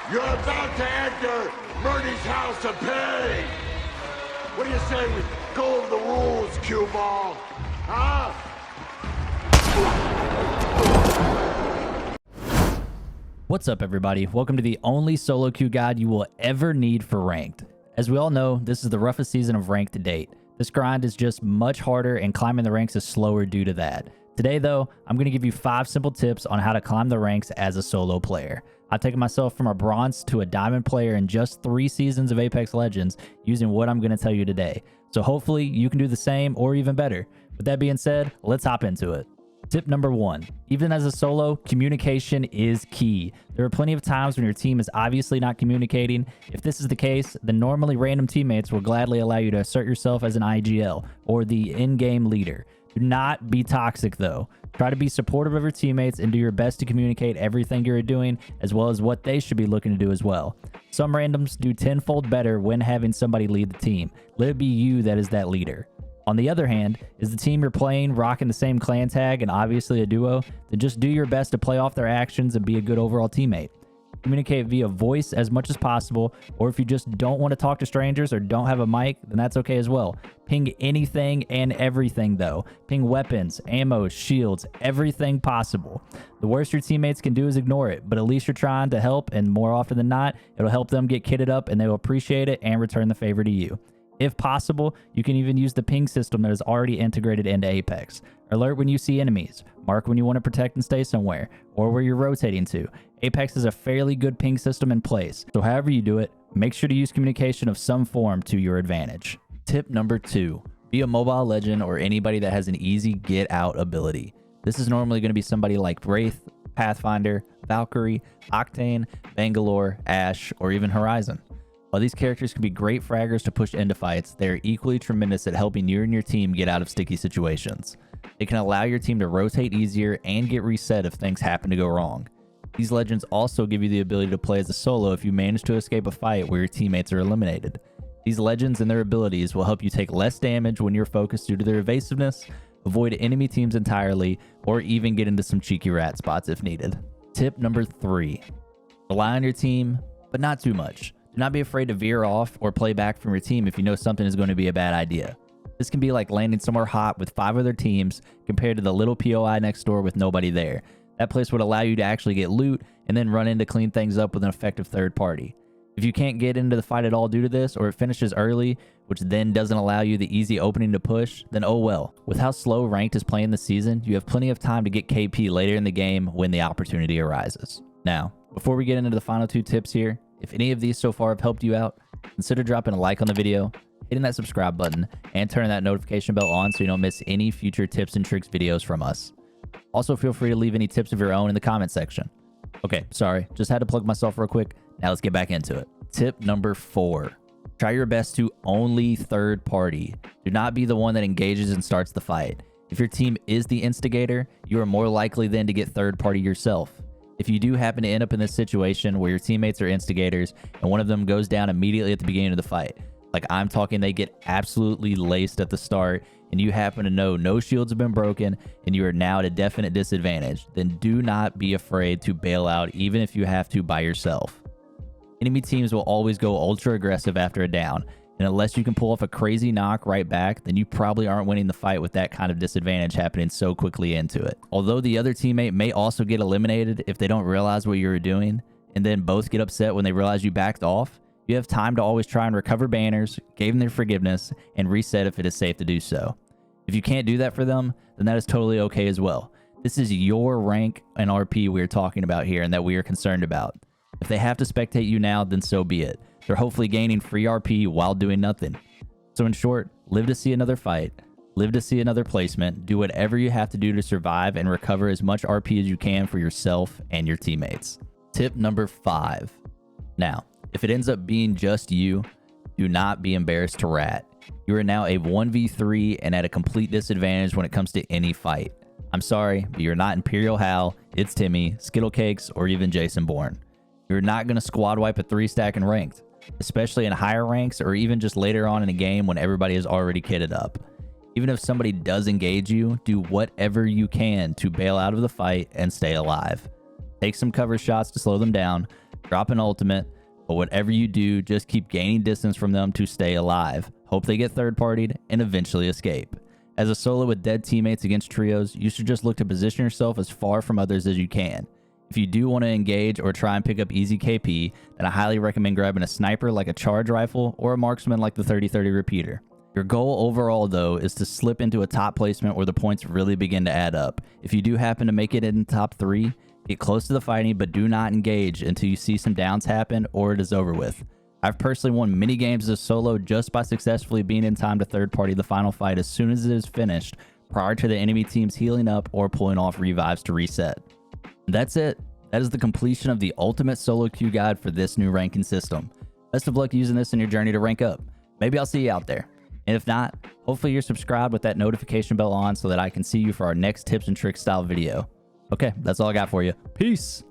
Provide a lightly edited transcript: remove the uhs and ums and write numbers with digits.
You're about to enter Murdy's house of pain. What do you say we go over the rules, cue ball? Huh? What's up, everybody? Welcome to the only solo queue guide you will ever need for ranked. As we all know, this is the roughest season of ranked to date. This grind is just much harder and climbing the ranks is slower due to that. Today though, I'm going to give you 5 simple tips on how to climb the ranks as a solo player. I've taken myself from a bronze to a diamond player in just 3 seasons of Apex Legends using what I'm going to tell you today. So hopefully you can do the same or even better. With that being said, let's hop into it. Tip number 1, even as a solo, communication is key. There are plenty of times when your team is obviously not communicating. If this is the case, then normally random teammates will gladly allow you to assert yourself as an IGL or the in-game leader. Do not be toxic though. Try to be supportive of your teammates and do your best to communicate everything you're doing as well as what they should be looking to do as well. Some randoms do tenfold better when having somebody lead the team. Let it be you that is that leader. On the other hand, is the team you're playing rocking the same clan tag and obviously a duo, then just do your best to play off their actions and be a good overall teammate. Communicate via voice as much as possible, or if you just don't want to talk to strangers or don't have a mic, then that's okay as well. Ping anything and everything though. Ping weapons, ammo, shields, everything possible. The worst your teammates can do is ignore it, but at least you're trying to help, and more often than not, it'll help them get kitted up and they will appreciate it and return the favor to you. If possible, you can even use the ping system that is already integrated into Apex. Alert when you see enemies, mark when you want to protect and stay somewhere, or where you're rotating to. Apex has a fairly good ping system in place, so however you do it, make sure to use communication of some form to your advantage. Tip number 2, be a mobile legend or anybody that has an easy get out ability. This is normally going to be somebody like Wraith, Pathfinder, Valkyrie, Octane, Bangalore, Ash, or even Horizon. While these characters can be great fraggers to push into fights, they are equally tremendous at helping you and your team get out of sticky situations. They can allow your team to rotate easier and get reset if things happen to go wrong. These legends also give you the ability to play as a solo if you manage to escape a fight where your teammates are eliminated. These legends and their abilities will help you take less damage when you're focused due to their evasiveness, avoid enemy teams entirely, or even get into some cheeky rat spots if needed. Tip number 3, rely on your team, but not too much. Do not be afraid to veer off or play back from your team if you know something is going to be a bad idea. This can be like landing somewhere hot with 5 other teams compared to the little POI next door with nobody there. That place would allow you to actually get loot and then run in to clean things up with an effective third party. If you can't get into the fight at all due to this, or it finishes early, which then doesn't allow you the easy opening to push, then oh well. With how slow ranked is playing this season, you have plenty of time to get KP later in the game when the opportunity arises. Now, before we get into the final 2 tips here, if any of these so far have helped you out, consider dropping a like on the video, hitting that subscribe button, and turning that notification bell on so you don't miss any future tips and tricks videos from us. Also, feel free to leave any tips of your own in the comment section. Okay, sorry, just had to plug myself real quick. Now let's get back into it. Tip number 4, try your best to only third party. Do not be the one that engages and starts the fight. If your team is the instigator, you are more likely then to get third party yourself. If you do happen to end up in this situation where your teammates are instigators and one of them goes down immediately at the beginning of the fight, like I'm talking they get absolutely laced at the start, and you happen to know no shields have been broken and you are now at a definite disadvantage, then do not be afraid to bail out even if you have to by yourself. Enemy teams will always go ultra aggressive after a down, and unless you can pull off a crazy knock right back, then you probably aren't winning the fight with that kind of disadvantage happening so quickly into it. Although the other teammate may also get eliminated if they don't realize what you were doing, and then both get upset when they realize you backed off, you have time to always try and recover banners, give them their forgiveness, and reset if it is safe to do so. If you can't do that for them, then that is totally okay as well. This is your rank and RP we are talking about here and that we are concerned about. If they have to spectate you now, then so be it. They're hopefully gaining free RP while doing nothing. So in short, live to see another fight, live to see another placement, do whatever you have to do to survive and recover as much RP as you can for yourself and your teammates. Tip number 5. Now, if it ends up being just you, do not be embarrassed to rat. You are now a 1v3 and at a complete disadvantage when it comes to any fight. I'm sorry, but you're not Imperial Hal, It's Timmy, Skittlecakes, or even Jason Bourne. You're not going to squad wipe a 3-stack in ranked, especially in higher ranks or even just later on in a game when everybody is already kitted up. Even if somebody does engage you, do whatever you can to bail out of the fight and stay alive. Take some cover shots to slow them down, drop an ultimate, but whatever you do, just keep gaining distance from them to stay alive. Hope they get third-partied and eventually escape. As a solo with dead teammates against trios, you should just look to position yourself as far from others as you can. If you do want to engage or try and pick up easy KP, then I highly recommend grabbing a sniper like a charge rifle or a marksman like the 30-30 repeater. Your goal overall, though, is to slip into a top placement where the points really begin to add up. If you do happen to make it in the top 3, get close to the fighting, but do not engage until you see some downs happen or it is over with. I've personally won many games as solo just by successfully being in time to third party the final fight as soon as it is finished, prior to the enemy teams healing up or pulling off revives to reset. That's it. That is the completion of the ultimate solo queue guide for this new ranking system. Best of luck using this in your journey to rank up. Maybe I'll see you out there. And if not, hopefully you're subscribed with that notification bell on so that I can see you for our next tips and tricks style video. Okay, that's all I got for you. Peace.